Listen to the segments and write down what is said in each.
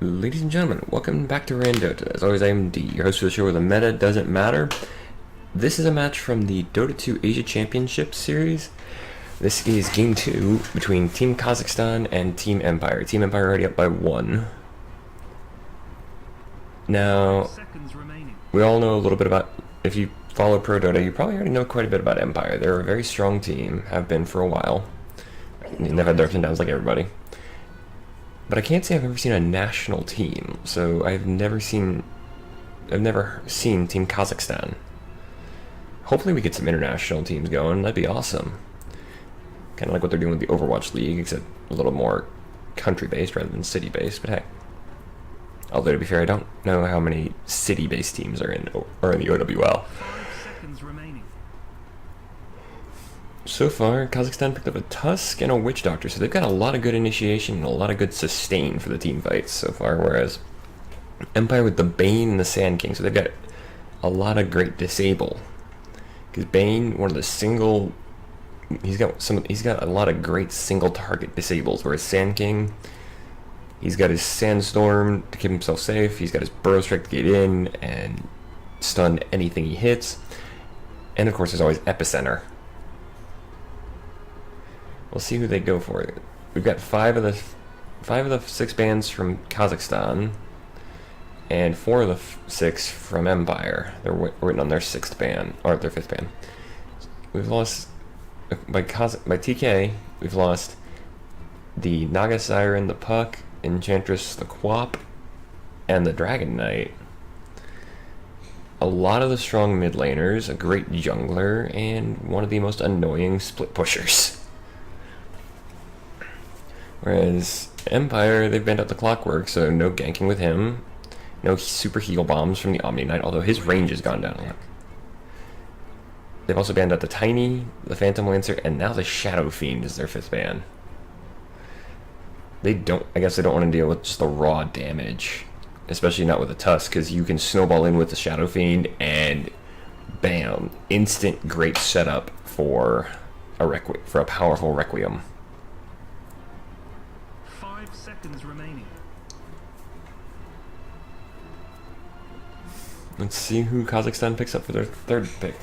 Ladies and gentlemen, welcome back to RanDOTA. As always, I am D, your host for the show where the meta doesn't matter. This is a match from the Dota 2 Asia Championship Series. This is Game 2 between Team Kazakhstan and Team Empire. Team Empire already up by 1. Now, we all know a little bit about, if you follow Pro-DOTA, you probably already know quite a bit about Empire. They're a very strong team, have been for a while. They've had their ups and downs like everybody. But I can't say I've ever seen a national team, so I've never seen Team Kazakhstan. Hopefully we get some international teams going, that'd be awesome. Kind of like what they're doing with the Overwatch League, except a little more country-based rather than city-based, but hey. Although to be fair, I don't know how many city-based teams are in the OWL. 5 seconds remaining. So far, Kazakhstan picked up a Tusk and a Witch Doctor, so they've got a lot of good initiation and a lot of good sustain for the team fights so far, whereas Empire with the Bane and the Sand King, so they've got a lot of great disable. Because Bane, one of the single, he's got a lot of great single target disables, whereas Sand King, he's got his Sandstorm to keep himself safe, he's got his Burrow Strike to get in and stun anything he hits, and of course there's always Epicenter. We'll see who they go for. We've got five of the 6 bands from Kazakhstan, and 4 of the 6 from Empire. They're waiting on their 6th band, or their 5th band. We've lost by TK. We've lost the Naga Siren, the Puck, Enchantress, the Quap, and the Dragon Knight. A lot of the strong mid laners, a great jungler, and one of the most annoying split pushers. Whereas Empire, they've banned out the Clockwork, so no ganking with him. No super heal bombs from the Omni Knight, although his range has gone down a lot. They've also banned out the Tiny, the Phantom Lancer, and now the Shadow Fiend is their 5th ban. I guess they don't want to deal with just the raw damage, especially not with the Tusk, because you can snowball in with the Shadow Fiend and bam, instant great setup for a powerful Requiem. 5 seconds remaining. Let's see who Kazakhstan picks up for their 3rd pick.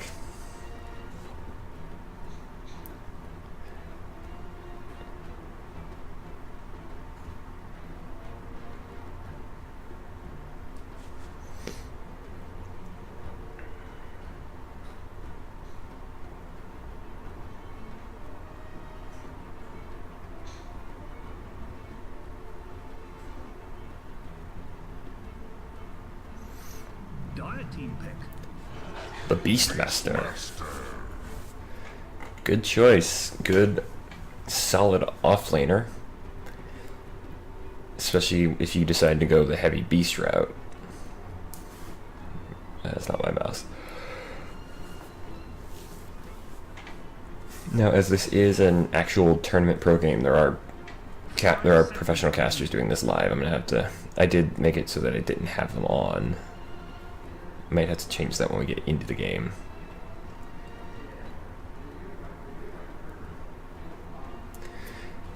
Team pick. The Beastmaster. Good choice. Good, solid offlaner. Especially if you decide to go the heavy beast route. That's not my mouse. Now, as this is an actual tournament pro game, there are professional casters doing this live. I'm gonna have to. I did make it so that I didn't have them on. Might have to change that when we get into the game.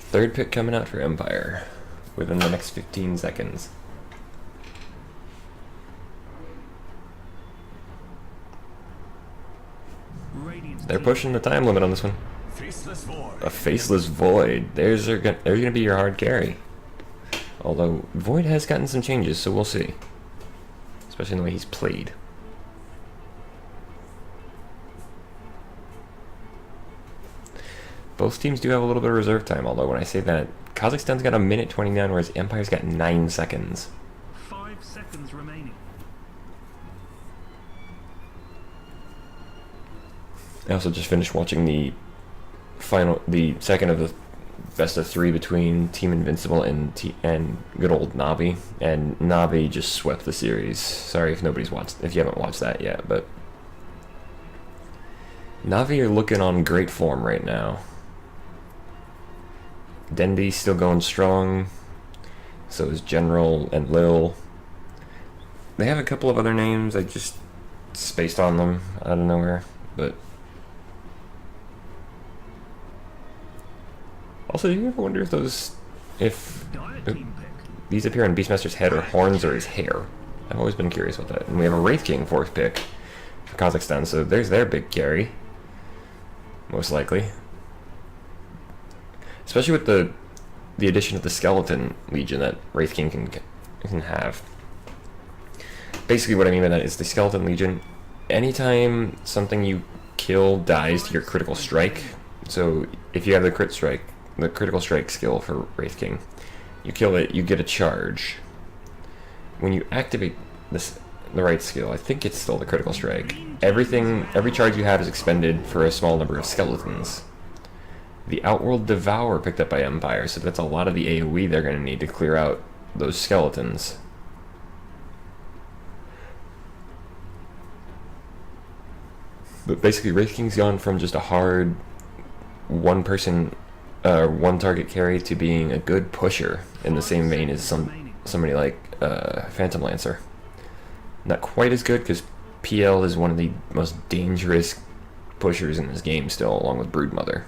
Third pick coming out for Empire within the next 15 seconds. They're pushing the time limit on this one. Faceless Void. A Faceless Void. There's gonna be your hard carry. Although Void has gotten some changes, so we'll see. Especially in the way he's played. Both teams do have a little bit of reserve time, although when I say that, Kazakhstan's got 1:29, whereas Empire's got 9 seconds. 5 seconds remaining. I also just finished watching the second of the best of 3 between Team Invincible and good old Navi, and Navi just swept the series. Sorry if you haven't watched that yet, but Navi are looking on great form right now. Dendy's still going strong, so is General and Lil. They have a couple of other names, I just spaced on them out of nowhere, but also, do you ever wonder if these appear on Beastmaster's head or horns or his hair. I've always been curious about that. And we have a Wraith King 4th pick for Kazakhstan, so there's their big carry. Most likely. Especially with the addition of the Skeleton Legion that Wraith King can have. Basically what I mean by that is the Skeleton Legion, anytime something you kill dies to your critical strike, so if you have the critical strike skill for Wraith King, you kill it, you get a charge. When you activate the right skill, I think it's still the critical strike, every charge you have is expended for a small number of skeletons. The Outworld Devour picked up by Empire, so that's a lot of the AoE they're going to need to clear out those skeletons. But basically, Wraith King's gone from just a hard one-person, one-target carry to being a good pusher in the same vein as somebody like Phantom Lancer. Not quite as good because PL is one of the most dangerous pushers in this game still, along with Broodmother.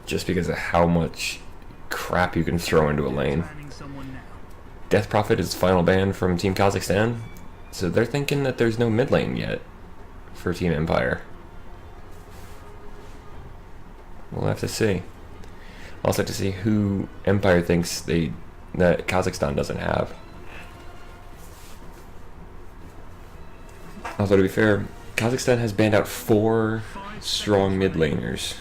Just because of how much crap you can throw into a lane. Death Prophet is final ban from Team Kazakhstan, so they're thinking that there's no mid lane yet for Team Empire. We'll have to see. Also have to see who Empire thinks that Kazakhstan doesn't have. Although to be fair, Kazakhstan has banned out 4 strong mid laners.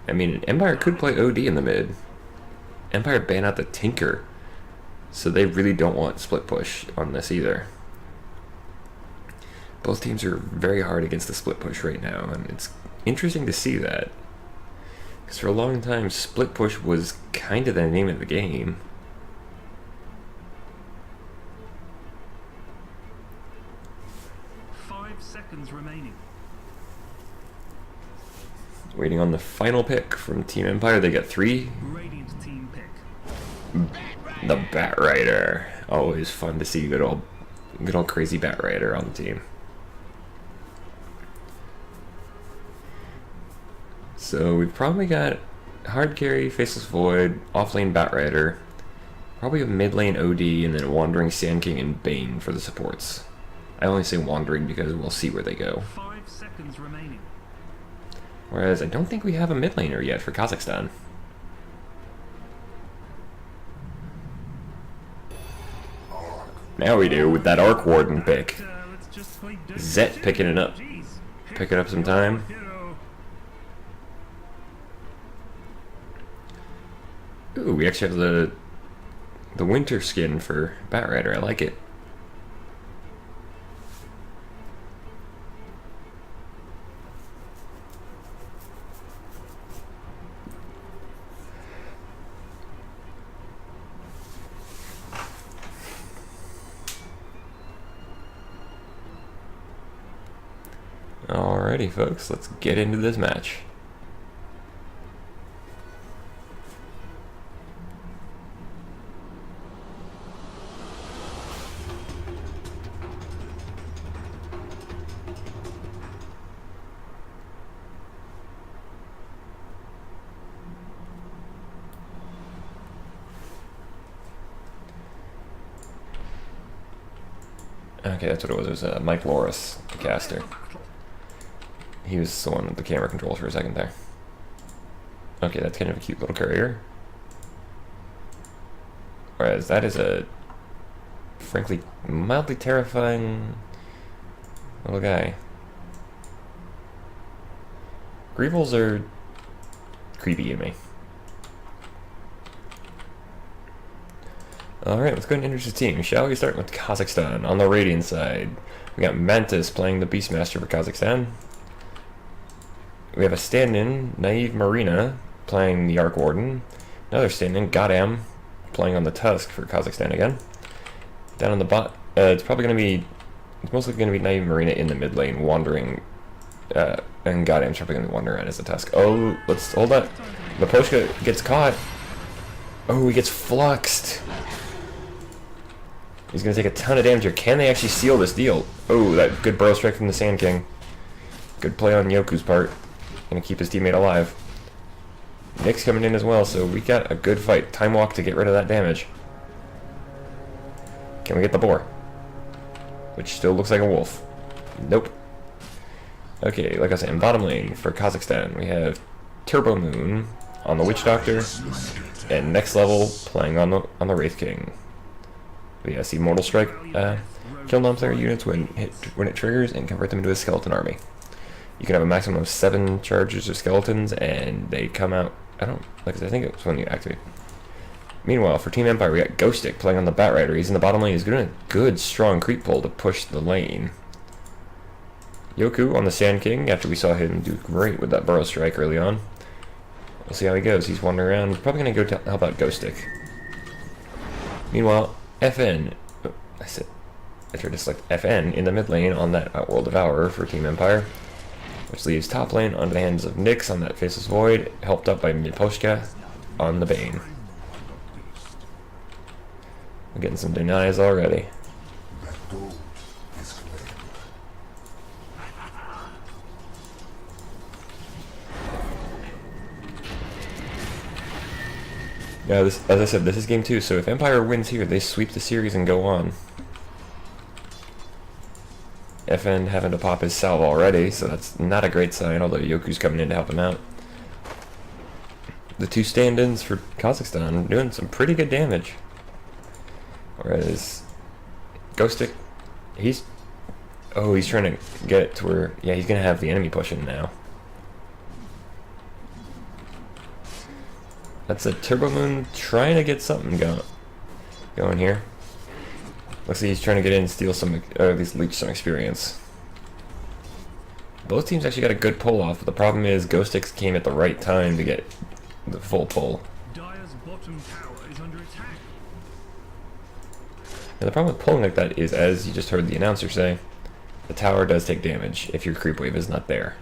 I mean, Empire could play OD in the mid. Empire banned out the Tinker, so they really don't want split push on this either. Both teams are very hard against the split push right now, and it's interesting to see that. Because for a long time, split push was kind of the name of the game. Remaining. Waiting on the final pick from Team Empire. They got 3. Radiant team pick. The Bat Rider. Always fun to see good old crazy Bat Rider on the team. So we've probably got hard carry, Faceless Void, offlane Bat Rider, probably a mid lane OD, and then Wandering Sand King and Bane for the supports. I only say Wandering because we'll see where they go. 5 seconds remaining. Whereas I don't think we have a mid laner yet for Kazakhstan. Now we do with that Arc Warden pick. Zet picking it up. Picking up some time. Ooh, we actually have the winter skin for Bat Rider. I like it. Alrighty, folks, let's get into this match. Okay, that's what it was. It was Mike Loris, the caster. He was the one with the camera controls for a second there. Okay, that's kind of a cute little courier. Whereas that is a, frankly, mildly terrifying little guy. Greevils are creepy to me. Alright, let's go ahead and introduce the team, shall we? Start with Kazakhstan. On the Radiant side, we got Mantis playing the Beastmaster for Kazakhstan. We have a stand-in, Naive Marina, playing the Arc Warden. Another stand-in, Goddam, playing on the Tusk for Kazakhstan again. Down on the bot, it's mostly going to be Naive Marina in the mid lane, wandering, and Goddam's probably going to be wandering around as the Tusk. Oh, let's hold up. Maposhka gets caught. Oh, he gets fluxed. He's going to take a ton of damage here. Can they actually seal this deal? Oh, that good burrow strike from the Sand King. Good play on Yoku's part. Going to keep his teammate alive. Nick's coming in as well, so we got a good fight. Time walk to get rid of that damage. Can we get the boar? Which still looks like a wolf. Nope. Okay, like I said, in bottom lane for Kazakhstan, we have Turbo Moon on the Witch Doctor, and next level playing on the Wraith King. But yeah, see Mortal Strike, kill non-player units when it triggers and convert them into a skeleton army. You can have a maximum of 7 charges of skeletons, and they come out. I think it's when you activate. Meanwhile, for Team Empire, we got Ghostic playing on the Bat Rider. He's in the bottom lane. He's doing a good, strong creep pull to push the lane. Yoku on the Sand King, after we saw him do great with that Burrow Strike early on. We'll see how he goes. He's wandering around. He's probably going to go help out Ghostic. Meanwhile, FN. Oh, I tried to select FN in the mid lane on that Outworld Devourer for Team Empire, which leaves top lane under the hands of Nyx on that Faceless Void, helped up by Miposhka on the Bane. We're getting some denies already. Yeah, as I said, this is game 2, so if Empire wins here, they sweep the series and go on. FN having to pop his salve already, so that's not a great sign, although Yoku's coming in to help him out. The 2 stand-ins for Kazakhstan doing some pretty good damage. Whereas Ghostic, he's trying to get it to where, yeah, he's going to have the enemy pushing now. That's a Turbo Moon trying to get something going here. Looks like he's trying to get in and steal some, or at least leech some experience. Both teams actually got a good pull off, but the problem is Ghostix came at the right time to get the full pull. Dire's bottom tower is under attack. And the problem with pulling like that is, as you just heard the announcer say, the tower does take damage if your creep wave is not there.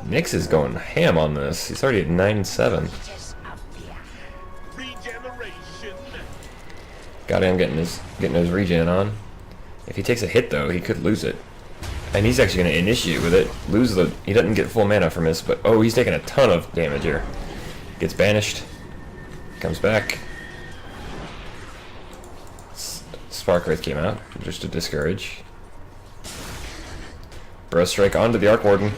Nyx is going ham on this. He's already at 9-7. Got him getting his regen on. If he takes a hit though, he could lose it. And he's actually going to initiate with it. He doesn't get full mana from this, but oh, he's taking a ton of damage here. Gets banished. Comes back. Spark Wraith came out, just to discourage. Burrow Strike onto the Arc Warden.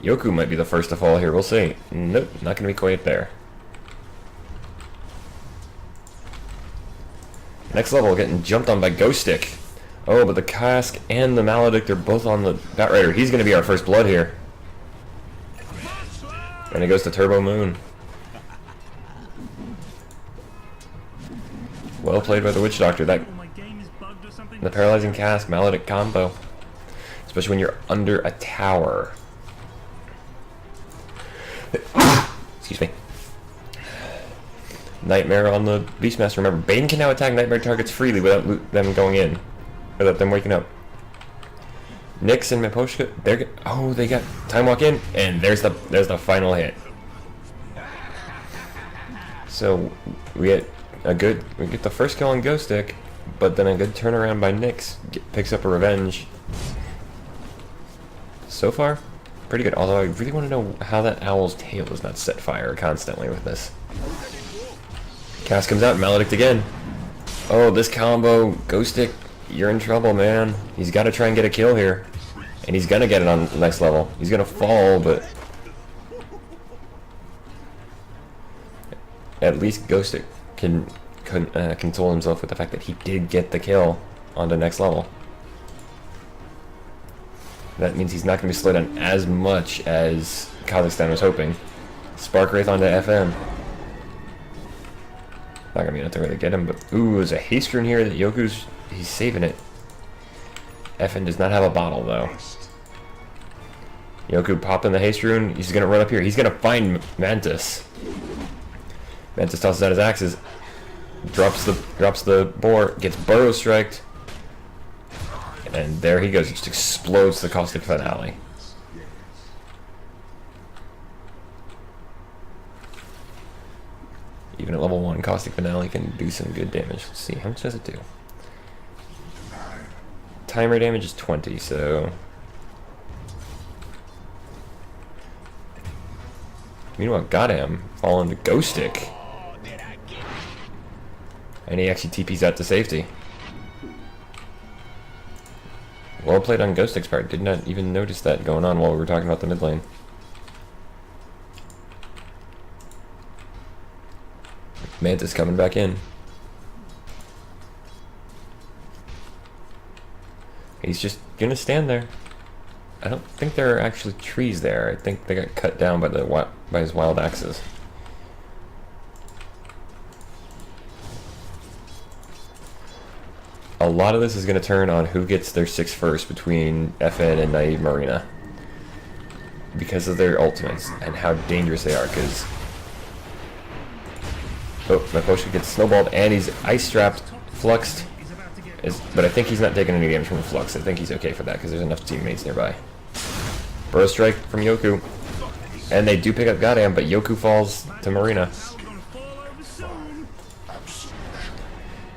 Yoku might be the first to fall here, we'll see. Nope, not going to be quite there. Next level, getting jumped on by Ghostic. Oh, but the Cask and the Maledict are both on the Bat Rider. He's going to be our first blood here. And it goes to Turbo Moon. Well played by the Witch Doctor. The Paralyzing Cask, Maledict combo. Especially when you're under a tower. Excuse me. Nightmare on the Beastmaster. Remember, Bane can now attack Nightmare targets freely without them going in. Without them waking up. Nyx and Miposhka, they got Time Walk in, and there's the final hit. So we get the first kill on Ghostic, but then a good turnaround by Nyx picks up a revenge. So far, pretty good. Although I really want to know how that owl's tail is not set fire constantly with this. Cass comes out, Maledict again. Oh, this combo, Ghostic, you're in trouble, man. He's got to try and get a kill here. And he's going to get it on the next level. He's going to fall, but at least Ghostic can console himself with the fact that he did get the kill on the next level. That means he's not going to be slowed down as much as Kazakhstan was hoping. Spark Wraith onto FN. Not going to be enough to really get him, but ooh, there's a haste rune here that he's saving it. FN does not have a bottle though. Yoku popping the haste rune. He's going to run up here. He's going to find Mantis. Mantis tosses out his axes. Drops the boar. Gets Burrow Striked. And there he goes. He just explodes the Caustic Finale. Even at level 1, Caustic Finale can do some good damage. Let's see, how much does it do? Timer damage is 20, so Meanwhile, Goddamn falling to Ghost Stick. And he actually TP's out to safety. Well played on Ghost Stick's part. Did not even notice that going on while we were talking about the mid lane. Mantis coming back in. He's just gonna stand there. I don't think there are actually trees there. I think they got cut down by his wild axes. A lot of this is going to turn on who gets their 6 first between FN and Naive Marina, because of their ultimates and how dangerous they are. Because Maposhka gets snowballed and he's ice trapped, fluxed. But I think he's not taking any damage from the flux. I think he's okay for that because there's enough teammates nearby. Burrow strike from Yoku, and they do pick up Goddamn, but Yoku falls to Marina.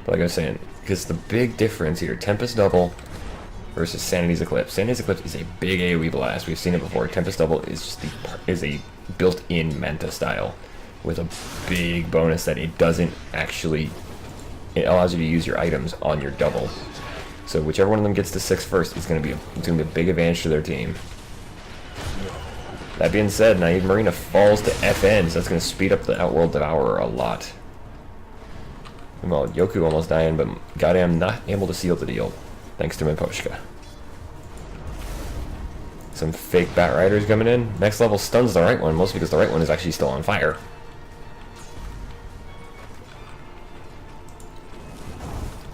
But like I was saying, because the big difference here, Tempest Double versus Sanity's Eclipse. Sanity's Eclipse is a big AoE blast. We've seen it before. Tempest Double is just a built-in Manta style with a big bonus that it doesn't actually. It allows you to use your items on your double. So whichever one of them gets to 6 first, it's going to be a big advantage to their team. That being said, Naive Marina falls to FN, so that's going to speed up the Outworld Devourer a lot. Well, Yoku almost dying, but Goddamn not able to seal the deal, thanks to Miposhka. Some fake Batriders coming in. Next level stuns the right one, mostly because the right one is actually still on fire.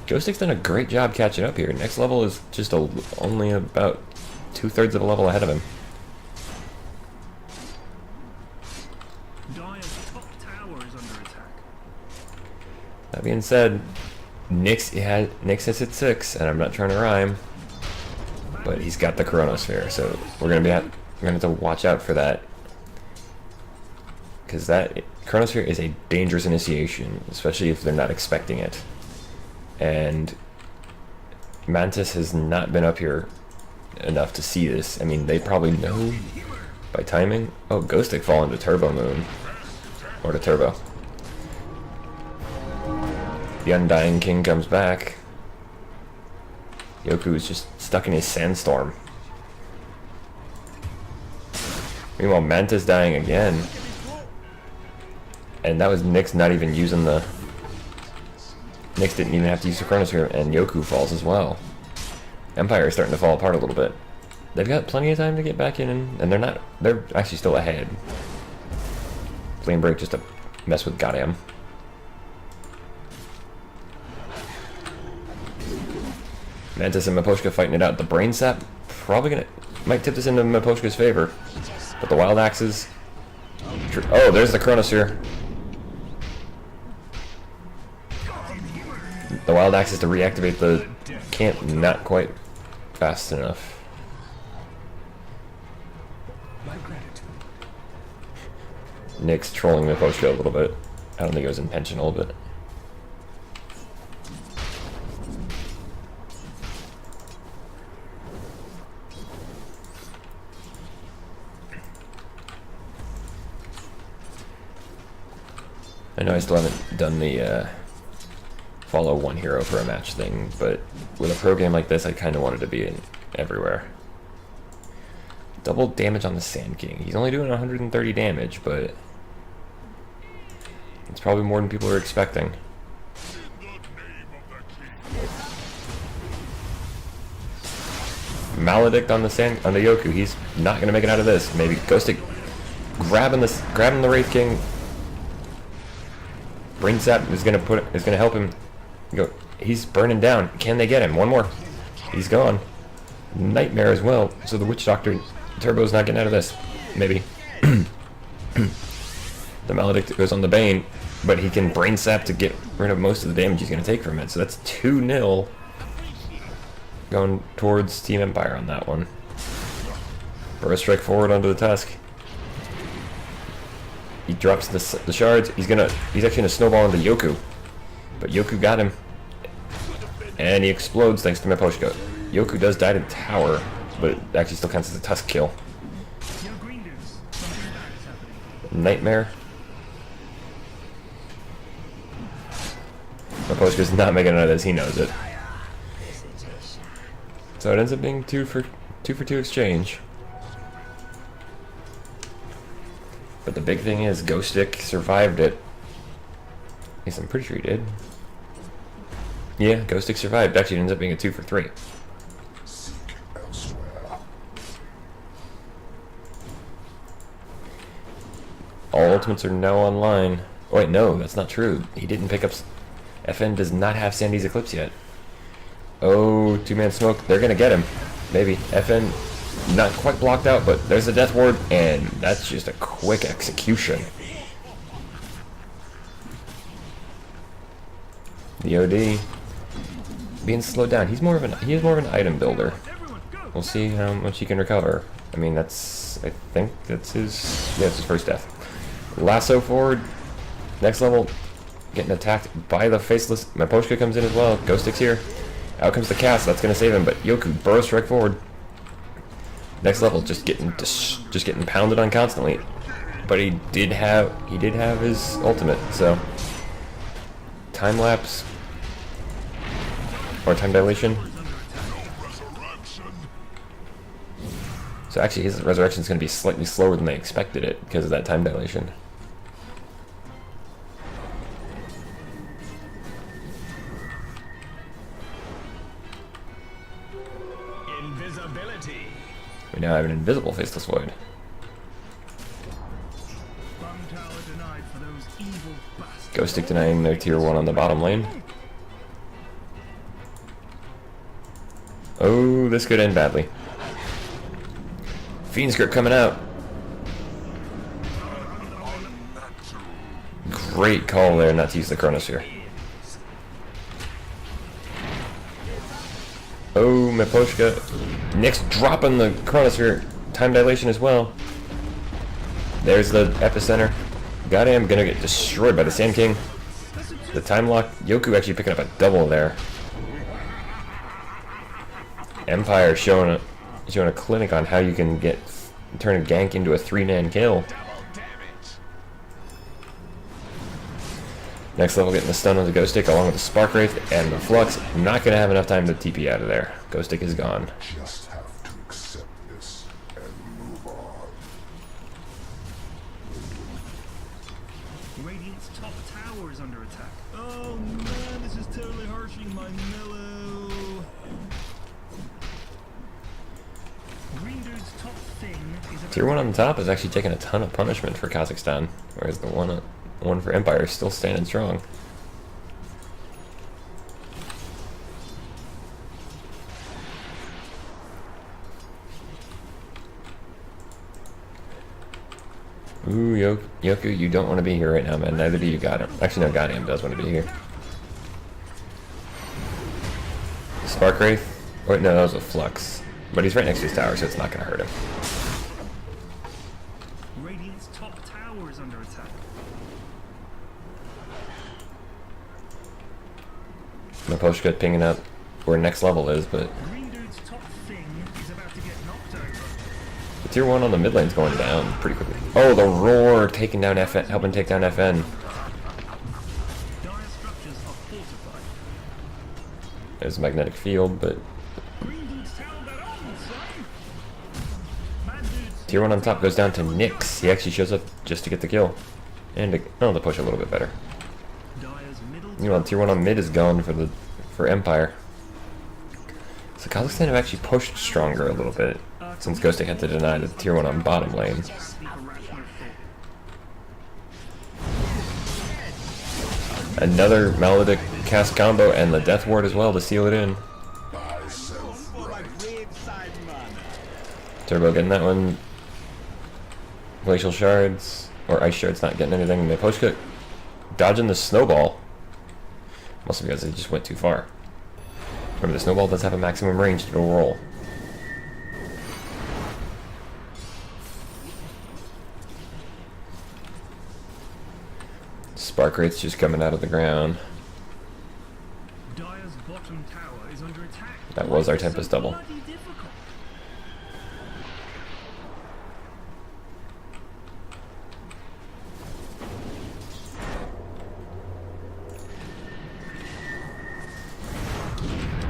Ghost Stick's done a great job catching up here. Next level is just only about 2/3 of a level ahead of him. Dire's top tower is under attack. That being said, Nyx is at 6, and I'm not trying to rhyme, but he's got the Chronosphere, so we're gonna have to watch out for that, because that Chronosphere is a dangerous initiation, especially if they're not expecting it. And Mantis has not been up here enough to see this. I mean, they probably know by timing. Oh, Ghost Stick falling to Turbo Moon. Or to Turbo. The Undying King comes back. Yoku is just stuck in his sandstorm. Meanwhile, Mantis dying again. And that was Nyx not even using the... Nyx didn't even have to use the Chronosphere, and Yoku falls as well. Empire is starting to fall apart a little bit. They've got plenty of time to get back in, and they're actually still ahead. Flame Break just to mess with Goddamn. Mantis and Miposhka fighting it out. The Brain Sap might tip this into Miposhka's favor, but the Wild Axes. Oh, there's the Chronosphere. The Wild Axes to reactivate the camp, not quite fast enough. Nyx trolling Miposhka a little bit. I don't think it was intentional, but... I know I still haven't done the follow one hero for a match thing, but with a pro game like this, I kind of wanted to be in everywhere. Double damage on the Sand King. He's only doing 130 damage, but it's probably more than people are expecting. Maledict on the Yoku. He's not gonna make it out of this. Maybe Ghost Stick grabbing the Wraith King. Brain Sap is gonna help him. He's burning down. Can they get him? One more. He's gone. Nightmare as well. So the Witch Doctor Turbo's not getting out of this. Maybe. The Maledict goes on the Bane, but he can Brain Sap to get rid of most of the damage he's gonna take from it. So that's 2-0 going towards Team Empire on that one. Burrow Strike forward onto the Tusk. He drops the shards. He's actually gonna snowball into Yoku, but Yoku got him, and he explodes thanks to Miposhka. Yoku does die to the tower, but it actually still counts as a Tusk kill. nightmare. Maposhka's not making none of this, he knows it. So it ends up being two for two exchange. But the big thing is Ghost Stick survived it. At least I'm pretty sure he did. Yeah, Ghost Stick survived. Actually, it ends up being a 2 for 3. All ultimates are now online. Oh, wait, no, that's not true. He didn't pick up... FN does not have Sandy's Eclipse yet. Oh, two-man smoke. They're gonna get him. Maybe. FN not quite blocked out, but there's a death ward, and that's just a quick execution. The OD being slowed down. He is more of an item builder. We'll see how much he can recover. I mean, I think that's his first death. Lasso forward. Next level. Getting attacked by the faceless. Maposhka comes in as well. Ghost Stick's here. Out comes the cast. That's gonna save him. But Yoku burrow strike forward. Next level, just getting pounded on constantly. But he did have his ultimate. So time lapse or time dilation. So actually, his resurrection is gonna be slightly slower than they expected it because of that time dilation. We now have an invisible faceless void. Ghost Stick denying their tier 1 on the bottom lane. Oh, this could end badly. Fiend Script coming out. Great call there not to use the Chronosphere. Oh, Maposhka. Nick's dropping the Chronosphere. Time dilation as well. There's the epicenter. Got him. Gonna get destroyed by the Sand King. The time lock. Yoku actually picking up a double there. Empire showing a clinic on how you can turn a gank into a 3-man kill. Next level, getting the stun on the Ghost Stick along with the Spark Wraith and the Flux. Not going to have enough time to TP out of there. Ghost Stick is gone. Just have to accept this and move on. Radiant's top tower is under attack. Oh man, this is totally harshing my mellow. Green Dude's top thing is Tier 1 on the top is actually taking a ton of punishment for Kazakhstan, whereas the one for Empire is still standing strong. Ooh, Yoku, you don't want to be here right now, man. Neither do you, Got him. Actually, no, Got him does want to be here. Spark Wraith? Wait, no, that was a Flux. But he's right next to his tower, so it's not going to hurt him. Radiant's top tower is under attack. Maposhka pinging up where next level is, but Green Dude's top thing is about to get knocked over. the tier 1 on the mid lane's going down pretty quickly. Oh, the roar taking down FN, helping take down FN. Dire structures are fortified. There's a magnetic field, but Green Dude's tower got on, son. Mad Dude's tier 1 on top goes down to Nyx. He actually shows up just to get the kill. And to push a little bit better. Dire's middle You know, tier 1 on mid is gone for Empire. So Kazakhstan have actually pushed stronger a little bit, since Ghost Stick had to deny the tier 1 on bottom lane. sleep a rational thought. Another Maledict cast combo and the Death Ward as well to seal it in. Turbo getting that one. Glacial Shards, or Ice Shards not getting anything. Maposhka dodging the Snowball. Mostly because they just went too far. Remember, the Snowball does have a maximum range to go roll. Spark Wraith's just coming out of the ground. Dire's bottom tower is under attack. That was our Tempest double. Bloody difficult.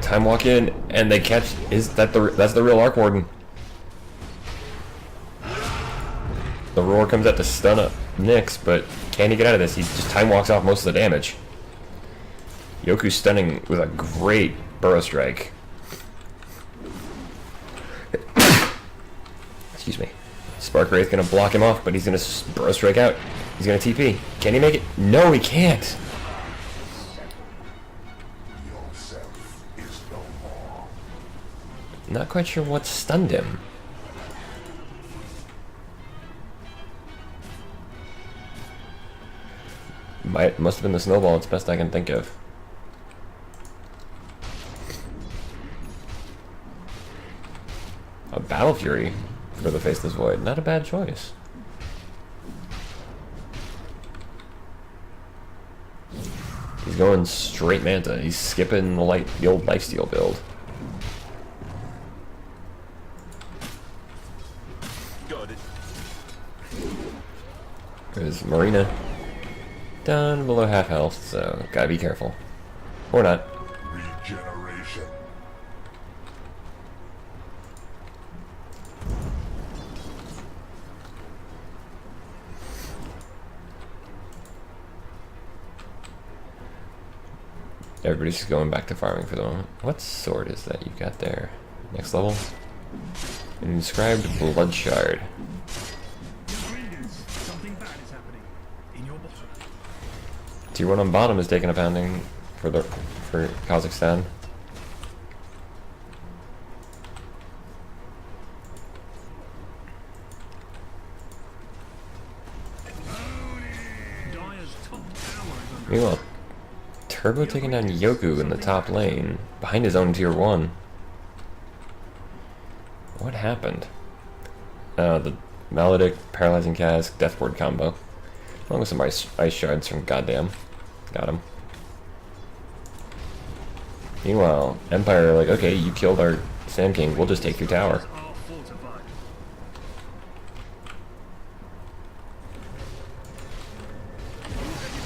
Time walk in, and they catch. That's the real Arc Warden. The roar comes out to stun up Nyx, but can he get out of this? He just time walks off most of the damage. Yoku stunning with a great burrow strike. Excuse me. Spark Wraith gonna block him off, but he's gonna burrow strike out. He's gonna TP. Can he make it? No, he can't. Not quite sure what stunned him. Must have been the snowball. It's best I can think of. A Battle Fury for the Faceless Void. Not a bad choice. He's going straight Manta. He's skipping the old lifesteal build. Got it. Because Marina down below half health, so gotta be careful. Or not. Regeneration. Everybody's just going back to farming for the moment. What sword is that you got there? Next level? An inscribed blood shard. Something bad is happening. In your bottom. Tier 1 on bottom is taking a pounding for Kazakhstan. Dire's top tower is under Meanwhile, Turbo taking down Yoku in the top lane, behind his own tier 1. What happened? The Maledict, Paralyzing Cask, Deathboard combo. Along with some ice shards from Goddamn. Got him. Meanwhile, Empire are like, okay, you killed our Sand King, we'll just take your tower. are fortified.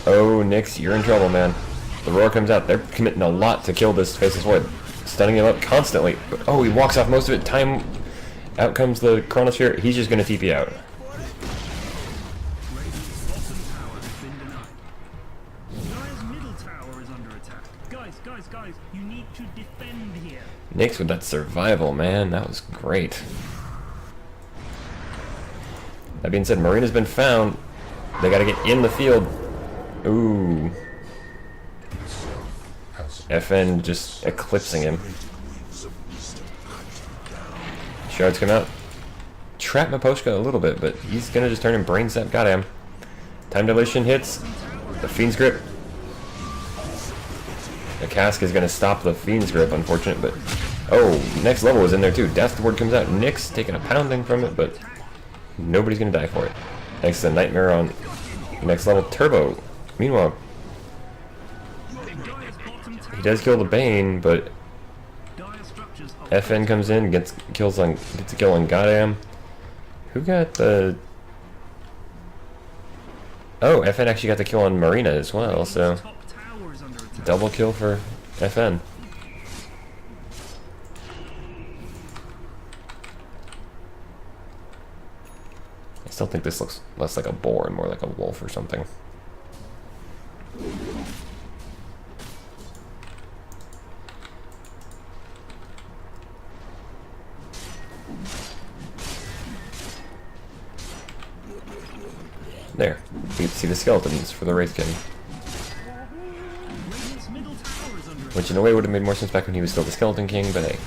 Oh, Nyx, you're in trouble, man. The roar comes out. They're committing a lot to kill this Faceless Void. Stunning him up constantly. Oh, he walks off most of it. Time. Out comes the Chronosphere. He's just going to TP out. Radiant's bottom tower has been denied. Dire's middle tower is under attack. Guys, you need to defend here. Nyx with that survival, man. That was great. That being said, Marina's been found. They got to get in the field. Ooh. FN just eclipsing him. Shards come out. Trap Miposhka a little bit, but he's gonna just turn in Brain Sap. Got him. Time dilation hits. The Fiend's Grip. The cask is gonna stop the Fiend's Grip, unfortunate, but oh, next level was in there too. Deathward comes out. Nyx taking a pounding from it, but nobody's gonna die for it. Thanks to Nightmare on next level. Turbo. Meanwhile, he does kill the Bane, but FN comes in, gets a kill on Goddamn. Who got the... Oh, FN actually got the kill on Marina as well, so... Double kill for FN. I still think this looks less like a boar and more like a wolf or something. There. You can see the skeletons for the Wraith King. Which in a way would have made more sense back when he was still the Skeleton King, but hey.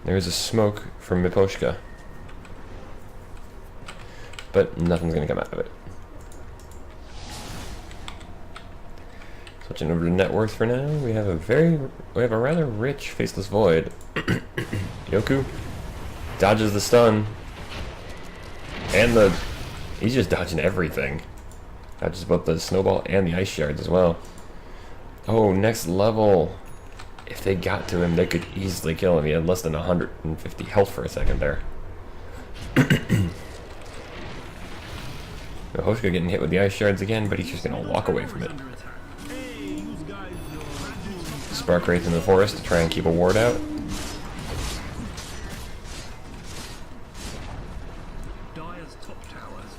There's a smoke from Miposhka. But nothing's gonna come out of it. Switching over to net worth for now, we have a rather rich Faceless Void. Yoku dodges the stun, and he's just dodging everything. Dodges both the snowball and the ice shards as well. Oh, next level. If they got to him, they could easily kill him. He had less than 150 health for a second there. Hoshka getting hit with the ice shards again, but he's just gonna walk away from it. Spark Wraith in the forest to try and keep a ward out. Dire's top tower has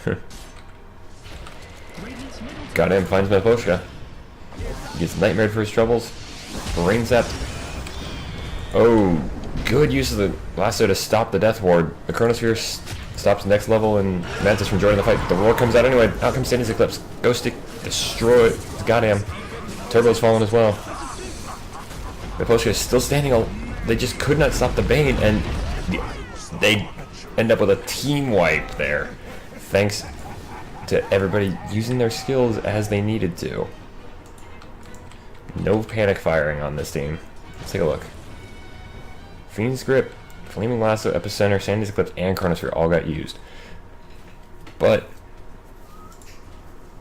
fallen. Radiant's middle Got him, finds Hoshka. Gets nightmared for his troubles. Brain Zap. Oh, good use of the lasso to stop the death ward. The Chronosphere stops next level and Mantis from joining the fight. The roar comes out anyway. Out comes Sandy's Eclipse. Ghost Stick destroy it. Got him. Turbo's fallen as well. Hoshka is still standing. They just could not stop the Bane, and they end up with a team wipe there. Thanks to everybody using their skills as they needed to. No panic firing on this team. Let's take a look. Fiend's Grip, Flaming Lasso, Epicenter, Sandy's Eclipse, and Chronosphere all got used. But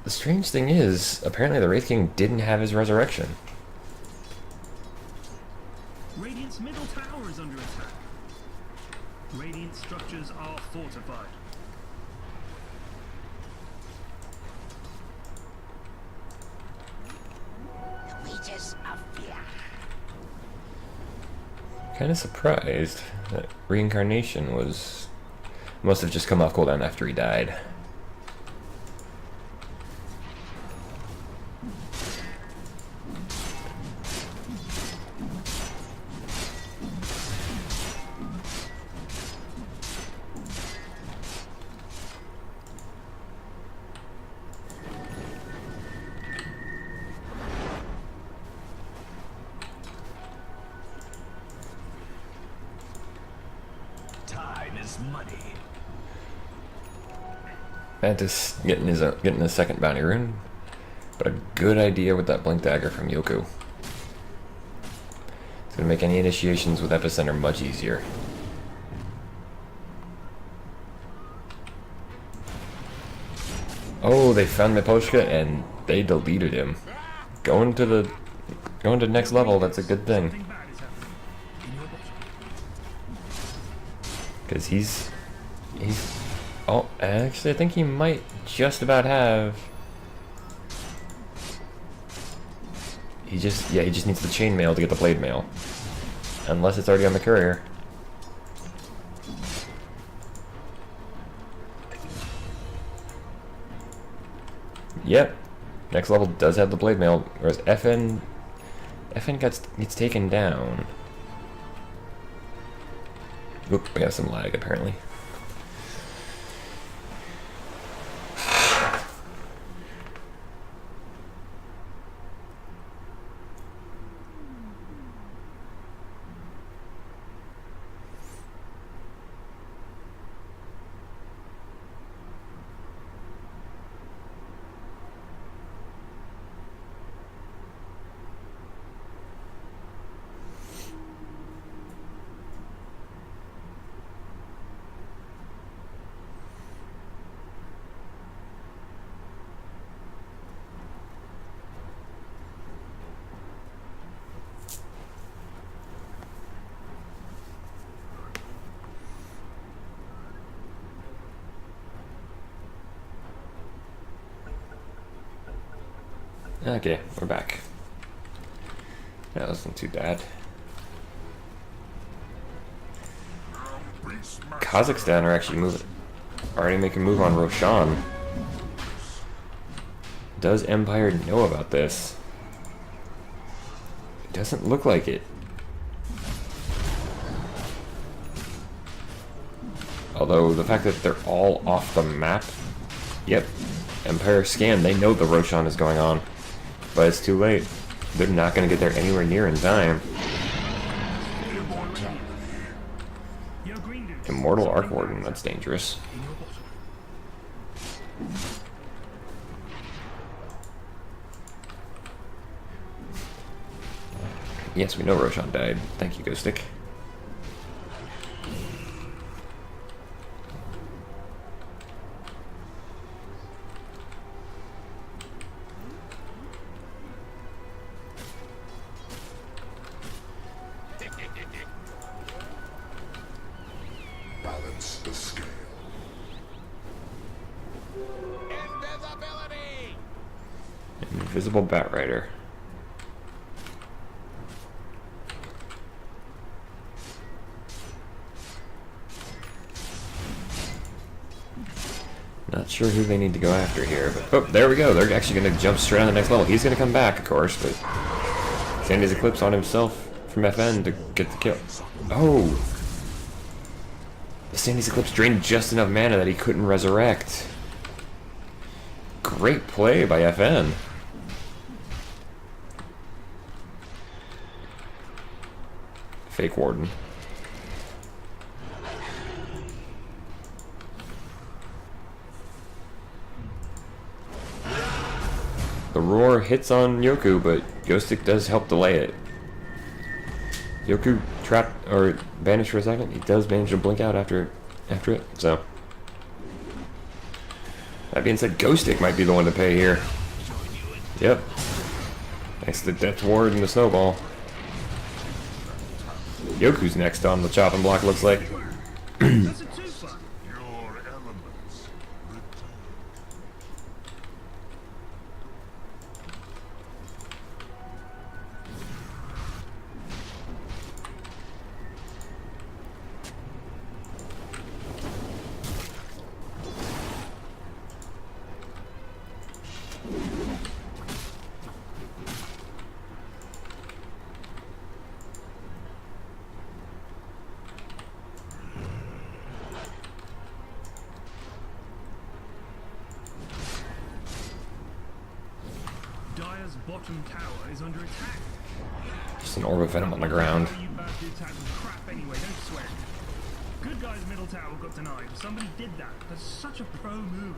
the strange thing is, apparently the Wraith King didn't have his resurrection. Radiant's middle tower is under attack. Radiant structures are fortified. Kind of surprised that reincarnation must have just come off cooldown after he died. Money. Mantis getting his second bounty rune, but a good idea with that blink dagger from Yoku. It's gonna make any initiations with Epicenter much easier. Oh, they found Miposhka and they deleted him. Going to next level. That's a good thing. Because he's oh, actually I think he might just about have. He just needs the chainmail to get the blade mail. Unless it's already on the courier. Yep. Next level does have the blade mail, whereas FN gets taken down. Oop, I got some lag apparently. Okay, we're back. That wasn't too bad. Kazakhstan are actually already making a move on Roshan. Does Empire know about this? It doesn't look like it. Although the fact that they're all off the map, yep, Empire scan, they know the Roshan is going on. But it's too late. They're not going to get there anywhere near in time. Immortal Arc Warden, that's dangerous. Yes, we know Roshan died. Thank you, Ghostic. Invisible Bat Rider. Not sure who they need to go after here, but oh, there we go. They're actually going to jump straight on the next level. He's going to come back, of course, but Sandy's Eclipse on himself from FN to get the kill. Oh! The Sandy's Eclipse drained just enough mana that he couldn't resurrect. Great play by FN. Fake Warden. The roar hits on Yoku, but Ghostic does help delay it. Yoku trapped or banished for a second. He does manage to blink out after it. So that being said, Ghostic might be the one to pay here. Yep. Thanks to the Death Ward and the Snowball. Yoku's next on the chopping block, looks like. That's a twofer. Your elements return. Dire's bottom tower is under attack. Just an Orb of Venom on the ground. You bad the attack was crap anyway, don't sweat. Good guy's middle tower got denied. Somebody did that. That's such a pro move.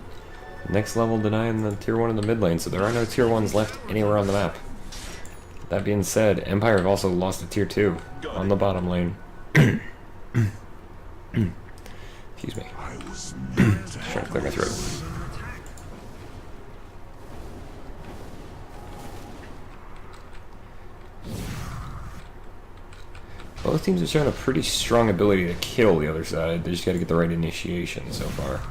Next level denying the tier 1 in the mid lane, so there are no tier 1s left anywhere on the map. That being said, Empire have also lost a tier 2 on the bottom lane. Excuse me. I was Trying to clear my throat. Both teams are showing a pretty strong ability to kill the other side. They just gotta get the right initiation so far.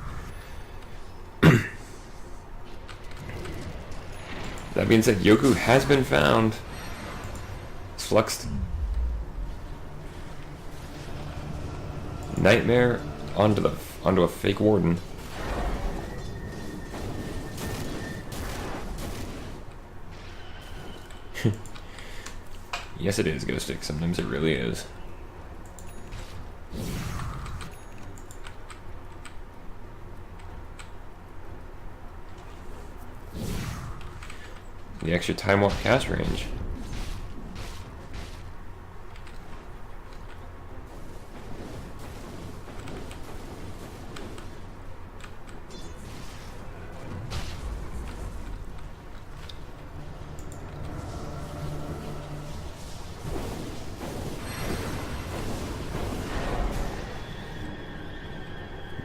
That being said, Yoku has been found. It's fluxed. Nightmare onto a fake warden. Yes, it is, Ghostic. Sometimes it really is. The extra time walk cast range.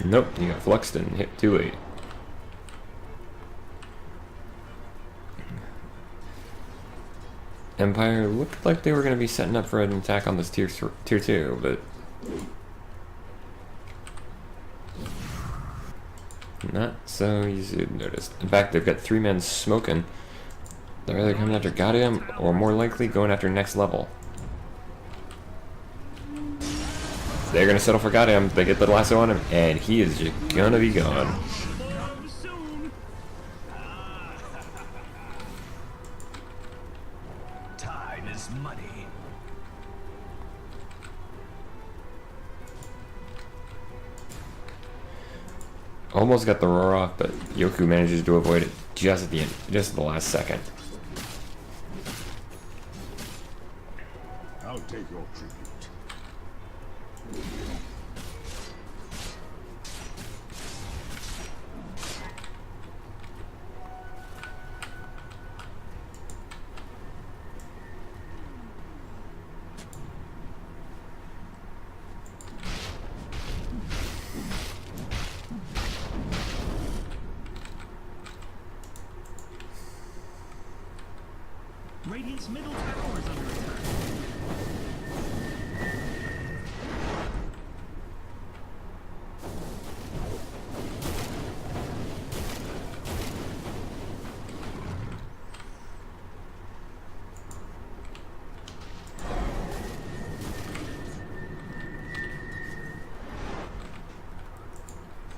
Nope, you got fluxed and hit too late. Empire looked like they were going to be setting up for an attack on this tier 2, but not so easy to notice. In fact, they've got 3 men smoking. They're either coming after Goddamn or more likely going after next level. They're going to settle for Goddamn. They get the lasso on him, and he is just going to be gone. Time is money. Almost got the roar off, but Yoku manages to avoid it just at the end, just at the last second. I'll take your tribute. Radiant's middle tower is under attack.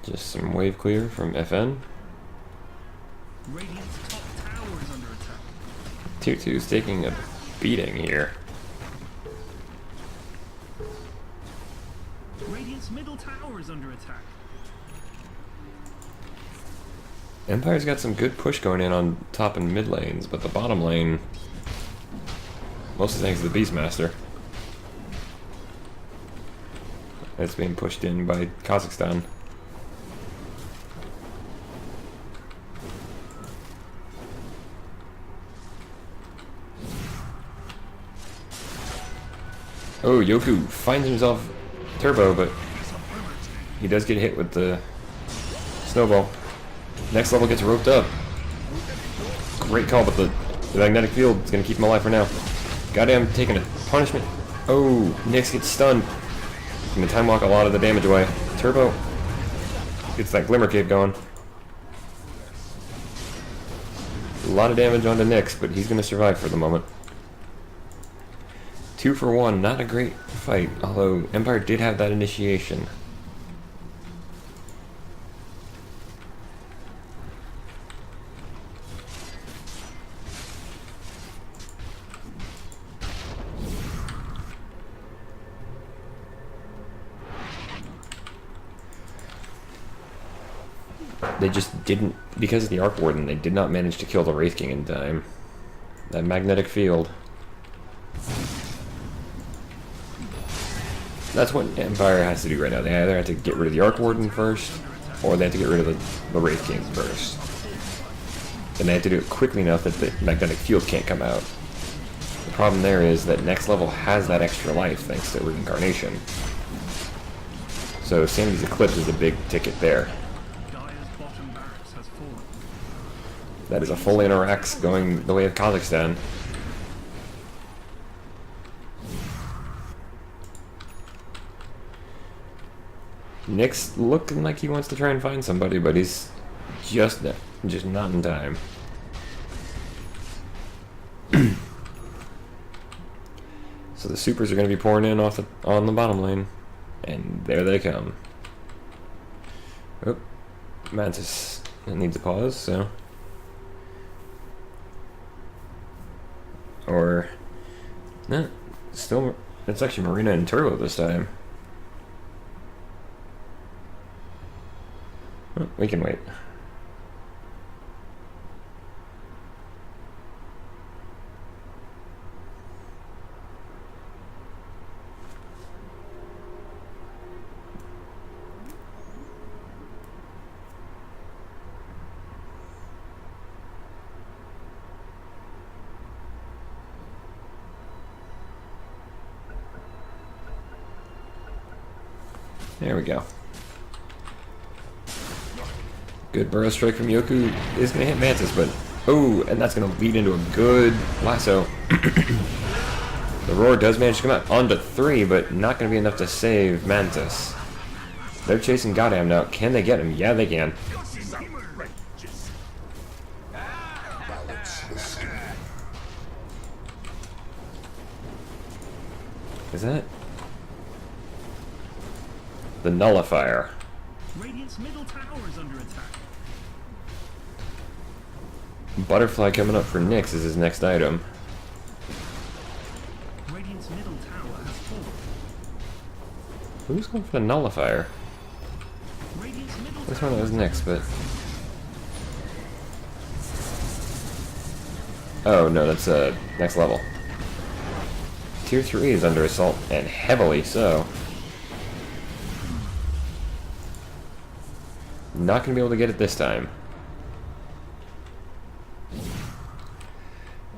Just some wave clear from FN. Radiant's top tower is under attack. Tier 2's taking a beating here. Radiant's middle tower is under attack. Empire's got some good push going in on top and mid lanes, but the bottom lane, mostly thanks to the Beastmaster. It's being pushed in by Kazakhstan. Oh, Yoku finds himself turbo, but he does get hit with the snowball. Next level gets roped up. Great call, but the magnetic field is going to keep him alive for now. Goddamn, taking a punishment. Oh, Nyx gets stunned. Going to time walk a lot of the damage away. Turbo gets that Glimmer Cape going. A lot of damage onto Nyx, but he's going to survive for the moment. 2 for 1, not a great fight, although Empire did have that initiation. They just didn't, because of the Arc Warden, they did not manage to kill the Wraith King in time. That magnetic field. That's what Empire has to do right now. They either have to get rid of the Arc Warden first, or they have to get rid of the Wraith King first. And they have to do it quickly enough that the magnetic field can't come out. The problem there is that next level has that extra life thanks to Reincarnation. So Sandy's Eclipse is a big ticket there. That is a full Interax going the way of Kazakhstan. Nyx looking like he wants to try and find somebody, but he's just not in time. So the supers are going to be pouring in on the bottom lane, and there they come. Oh, Mantis needs a pause, so. Or, no, still, it's actually Marina and Turbo this time. Oh, we can wait. There we go. Good burrow strike from Yoku is going to hit Mantis, but oh, and that's going to lead into a good lasso. The roar does manage to come out onto 3, but not going to be enough to save Mantis. They're chasing Goddamn now. Can they get him? Yeah, they can. Is that the nullifier? Radiant's middle tower is under attack. Butterfly coming up for Nyx is his next item. Radiant's middle tower has fallen. Who's going for the nullifier? Radiant's middle This tower one was Nyx, but oh no, that's next level. Tier 3 is under assault, and heavily so. Not going to be able to get it this time.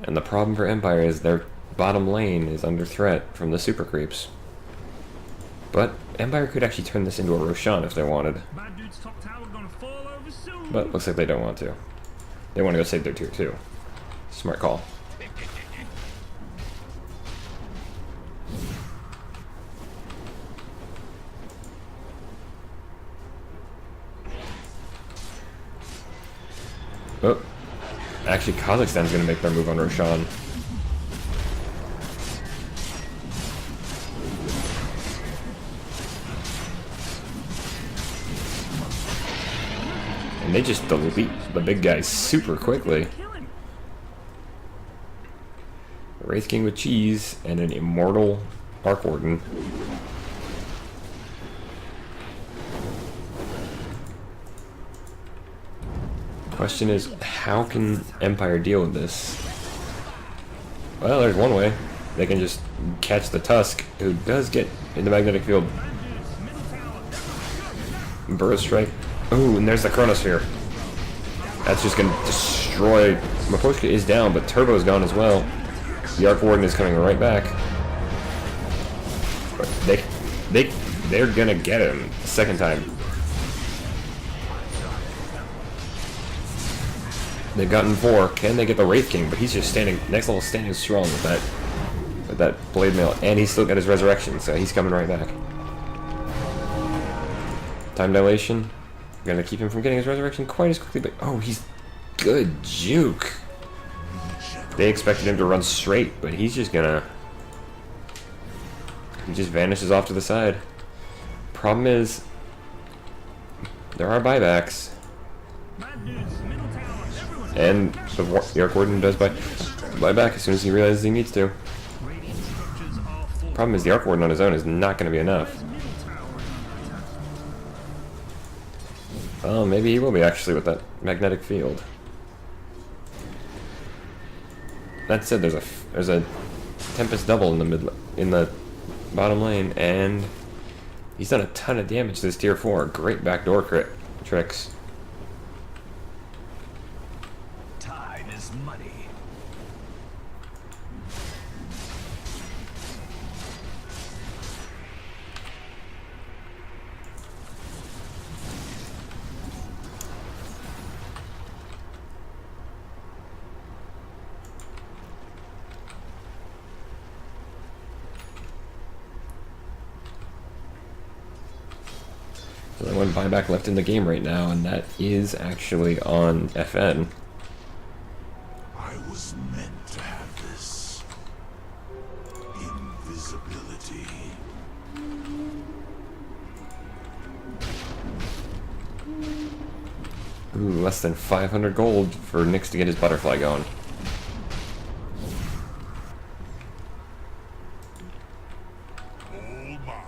And the problem for Empire is their bottom lane is under threat from the super creeps. But Empire could actually turn this into a Roshan if they wanted. Bad dude's top tower gonna fall over soon. But looks like they don't want to. They want to go save their tier 2. Smart call. Oh, actually Kazakhstan's going to make their move on Roshan. And they just delete the big guys super quickly. Kill him. Wraith King with cheese and an immortal Arc Warden. Question is, how can Empire deal with this? Well, there's one way. They can just catch the Tusk, who does get in the magnetic field. Burrow Strike. Ooh, and there's the Chronosphere. That's just gonna destroy. Maposhka is down, but Turbo's gone as well. The Arc Warden is coming right back. But they're gonna get him a second time. They've gotten 4. Can they get the Wraith King? But he's just standing next level, standing strong with that blade mail, and he's still got his resurrection, so he's coming right back. Time dilation. Gonna keep him from getting his resurrection quite as quickly, but oh, he's good juke. They expected him to run straight, but he's just gonna. He just vanishes off to the side. Problem is, there are buybacks. And the Arc Warden does buy back as soon as he realizes he needs to. Problem is, the Arc Warden on his own is not going to be enough. Oh, maybe he will be actually with that magnetic field. That said, there's a Tempest double in the bottom lane, and he's done a ton of damage to this tier 4. Great backdoor crit tricks. Time is money. There's only one buyback left in the game right now, and that is actually on FN. I was meant to have this. Invisibility. Ooh, less than 500 gold for Nyx to get his butterfly going. All mine.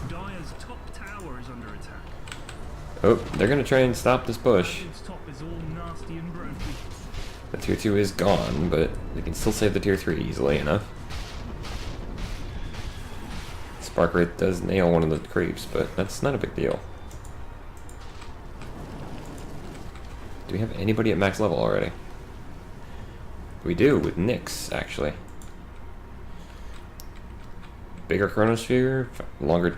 Dire's top tower is under attack. Oh, they're gonna try and stop this push. Its top is all nasty and broken. The tier 2 is gone, but they can still save the tier 3 easily enough. Spark Wraith does nail one of the creeps, but that's not a big deal. Do we have anybody at max level already? We do, with Nyx, actually. Bigger Chronosphere, longer,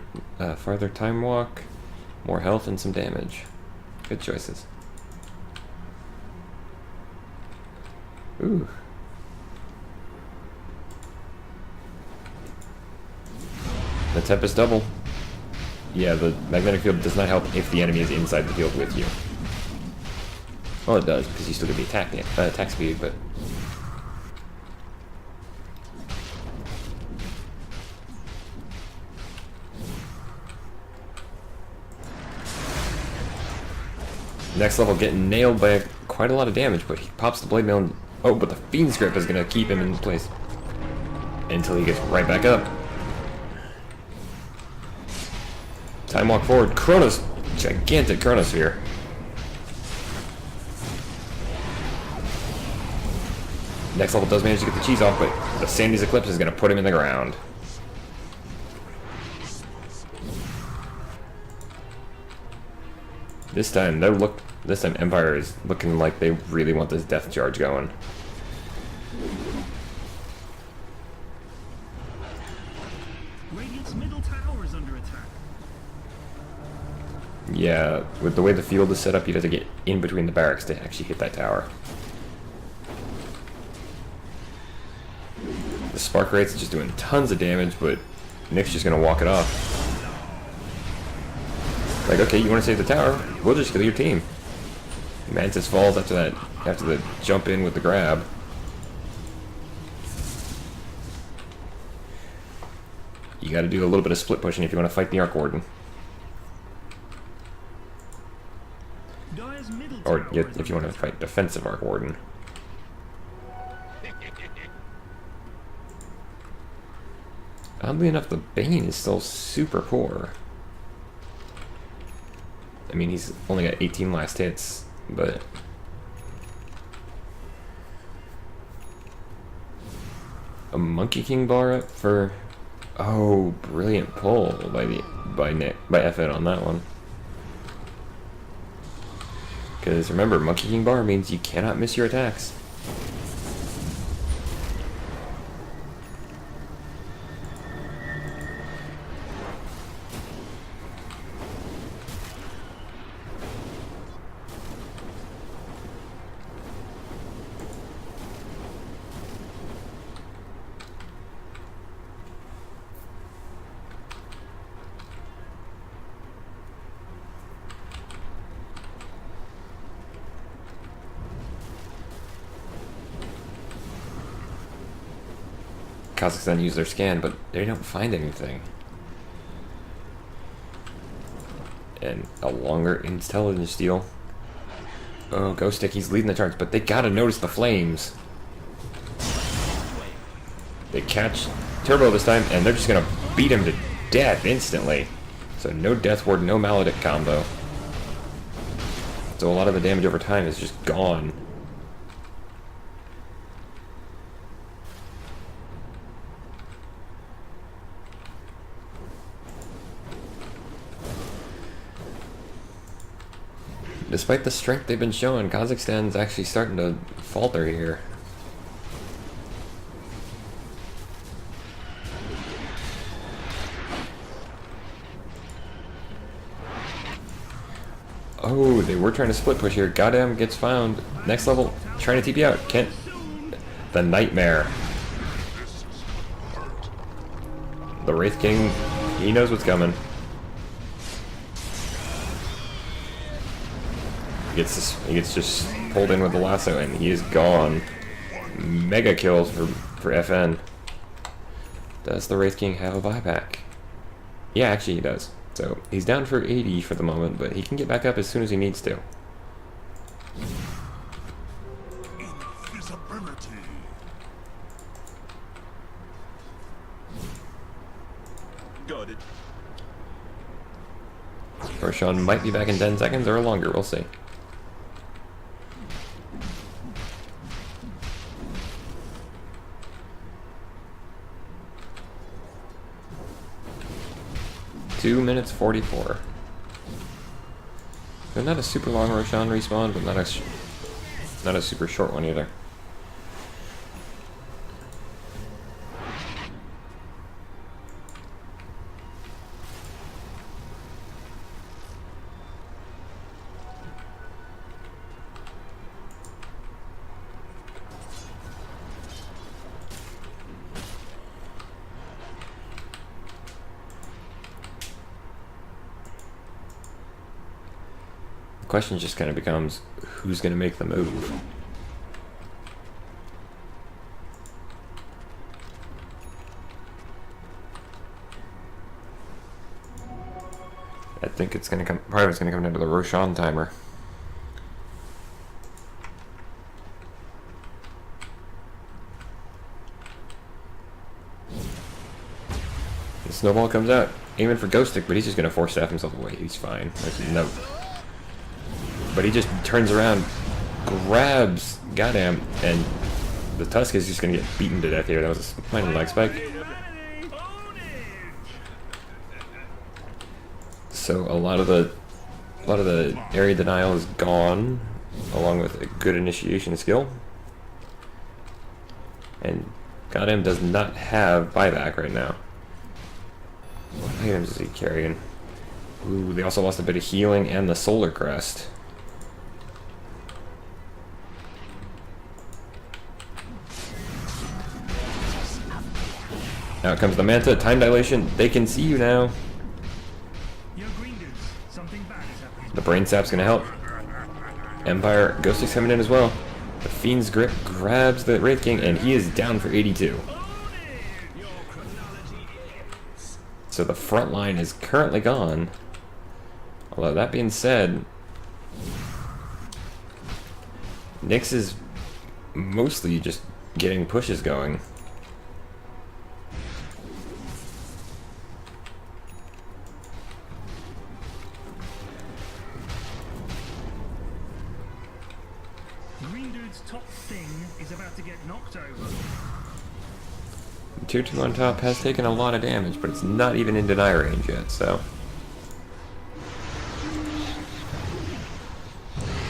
farther time walk, more health, and some damage. Good choices. Ooh. The Tempest double. Yeah, the magnetic field does not help if the enemy is inside the field with you. Well, it does, because you still get the attack speed, but... Next level getting nailed by quite a lot of damage, but he pops the blade mail and... Oh, but the Fiend's Grip is going to keep him in place. Until he gets right back up. Time walk forward. Gigantic Chronosphere. Next level does manage to get the cheese off, but the Sandy's Eclipse is going to put him in the ground. This time Empire is looking like they really want this death charge going. Radiant's middle tower is under attack. Yeah, with the way the field is set up, you'd have to get in between the barracks to actually hit that tower. The Spark Wraith's just doing tons of damage, but Nick's just gonna walk it off. Like, okay, you want to save the tower? We'll just kill your team. Mantis falls after the jump in with the grab. You got to do a little bit of split pushing if you want to fight the Arc Warden. or if you want to fight defensive Arc Warden. Oddly enough, the Bane is still super poor. I mean, he's only got 18 last hits, but... A Monkey King bar up for... Oh, brilliant pull by FN on that one. Because remember, Monkey King bar means you cannot miss your attacks. Kazakhstan use their scan, but they don't find anything. And a longer intelligence steal. Oh, Ghost Stick, he's leading the charge, but they gotta notice the flames. They catch Turbo this time, and they're just gonna beat him to death instantly. So no Death Ward, no Maledict combo. So a lot of the damage over time is just gone. Despite the strength they've been showing, Kazakhstan's actually starting to falter here. Oh, they were trying to split push here. Goddamn gets found. Next level, trying to TP out. Can't. The Nightmare. The Wraith King, he knows what's coming. He gets just pulled in with the lasso, and he is gone. Mega kills for FN. Does the Wraith King have a buyback? Yeah, actually he does. So he's down for 80 for the moment, but he can get back up as soon as he needs to. Invisibility. Got it. Roshan might be back in 10 seconds or longer, we'll see. Two minutes 44. They're not a super long Roshan respawn, but not a super short one either. The question just kind of becomes, who's going to make the move? I think it's going to come, part of it's going to come down to the Roshan timer. The snowball comes out, aiming for Ghost Stick, but he's just going to force staff himself away. He's fine. No. But he just turns around, grabs, goddamn, and the Tusk is just gonna get beaten to death here. That was a minor leg spike. So a lot of the area denial is gone, along with a good initiation skill. And goddamn does not have buyback right now. What items is he carrying? Ooh, they also lost a bit of healing and the Solar Crest. Now comes the Manta, time dilation, they can see you now. The Brain Sap's gonna help. Empire, Ghost Stick's coming in as well. The Fiend's Grip grabs the Wraith King, and he is down for 82. So the front line is currently gone. Although that being said, Nyx is mostly just getting pushes going. Green dude's top thing is about to get knocked over. Tier 2 on top has taken a lot of damage, but it's not even in deny range yet, so...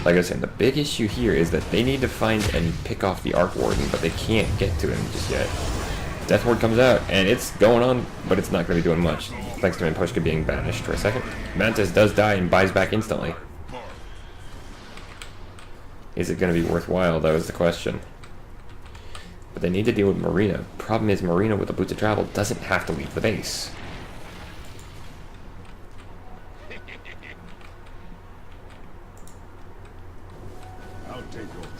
Like I was saying, the big issue here is that they need to find and pick off the Arc Warden, but they can't get to him just yet. Death Ward comes out, and it's going on, but it's not going to be doing much, thanks to Imposhka being banished for a second. Mantis does die and buys back instantly. Is it going to be worthwhile? That was the question. But they need to deal with Marina. Problem is, Marina with the Boots of Travel doesn't have to leave the base. I'll take your tribute.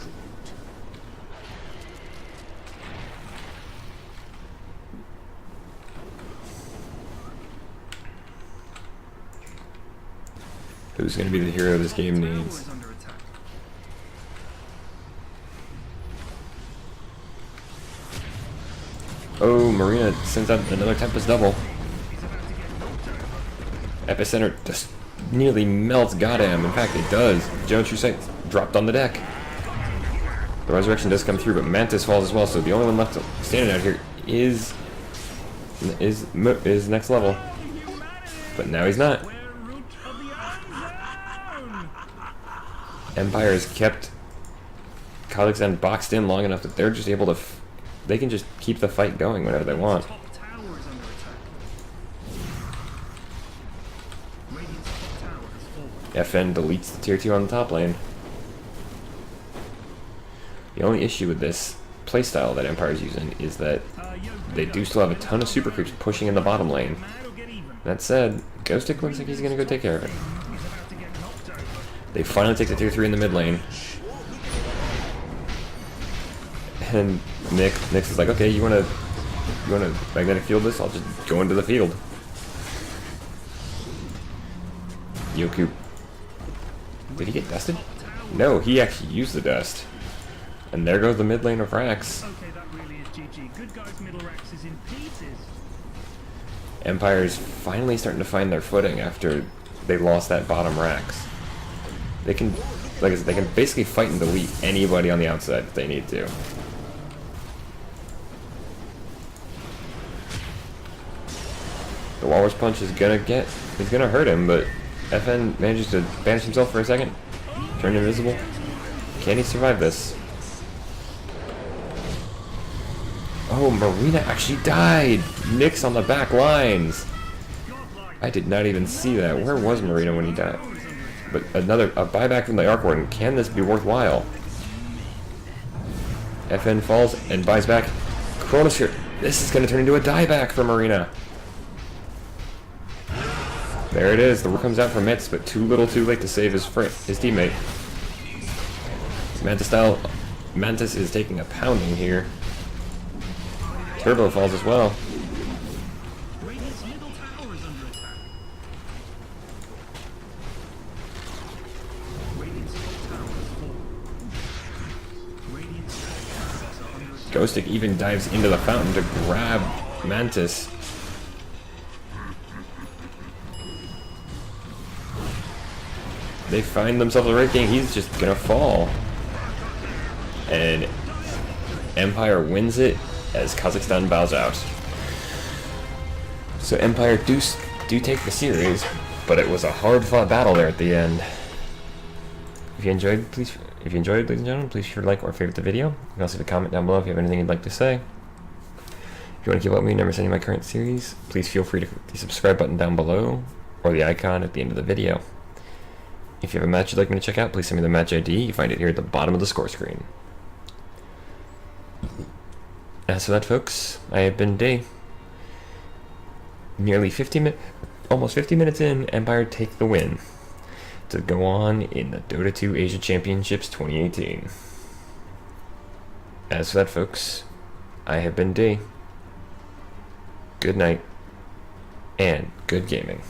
Who's going to be the hero this game Tower needs? is under attack. Oh, Marina sends out another Tempest double. He's about to get knocked over. Epicenter just nearly melts Goddamn. In fact, it does. Jones True Sight dropped on the deck. The Resurrection does come through, but Mantis falls as well, so the only one left standing out here is next level. But now he's not. We're root of the unknown. Empire has kept Kazakhstan boxed in long enough that they're just able to... they can just keep the fight going whenever they want. Top tower is under attack. Radiant's top tower has fallen. FN deletes the tier 2 on the top lane. The only issue with this playstyle that Empire's using is that they do still have a ton of super creeps pushing in the bottom lane. Mad or get even. That said, Ghostic looks like he's gonna go take care of it. He's about to get knocked over. They finally take the tier 3 in the mid lane. And Nyx is like, okay, you wanna magnetic field this? I'll just go into the field. Yoku. Did he get dusted? No, he actually used the dust. And there goes the mid lane of Rax. Okay, that really is GG. Good guys, middle Rex is in pieces. Empire's finally starting to find their footing after they lost that bottom Rax. They can, like I said, they can basically fight and delete anybody on the outside if they need to. The Walrus Punch is gonna hurt him, but FN manages to banish himself for a second, turn invisible. Can he survive this? Oh, Marina actually died! Nyx on the back lines! I did not even see that. Where was Marina when he died? But a buyback from the Arc Warden. Can this be worthwhile? FN falls and buys back Chronosphere. This is going to turn into a dieback for Marina. There it is. The word comes out from Mitz, but too little too late to save his teammate. Mantis is taking a pounding here. Turbo falls as well. Radiant's middle tower is under attack. Radiant's top tower has fallen. Radiant's assets are under attack. Ghostic even dives into the fountain to grab Mantis. They find themselves a right king. He's just gonna fall. And Empire wins it as Kazakhstan bows out. So Empire do take the series, but it was a hard-fought battle there at the end. If you enjoyed, ladies and gentlemen, please share, like, or favorite the video. You can also leave a comment down below if you have anything you'd like to say. If you want to keep up with me never missing my current series, please feel free to click the subscribe button down below or the icon at the end of the video. If you have a match you'd like me to check out, please send me the match ID. You find it here at the bottom of the score screen. As for that, folks, I have been Day. Nearly almost 50 minutes in, Empire take the win to go on in the Dota 2 Asia Championships 2018. As for that, folks, I have been Day. Good night, and good gaming.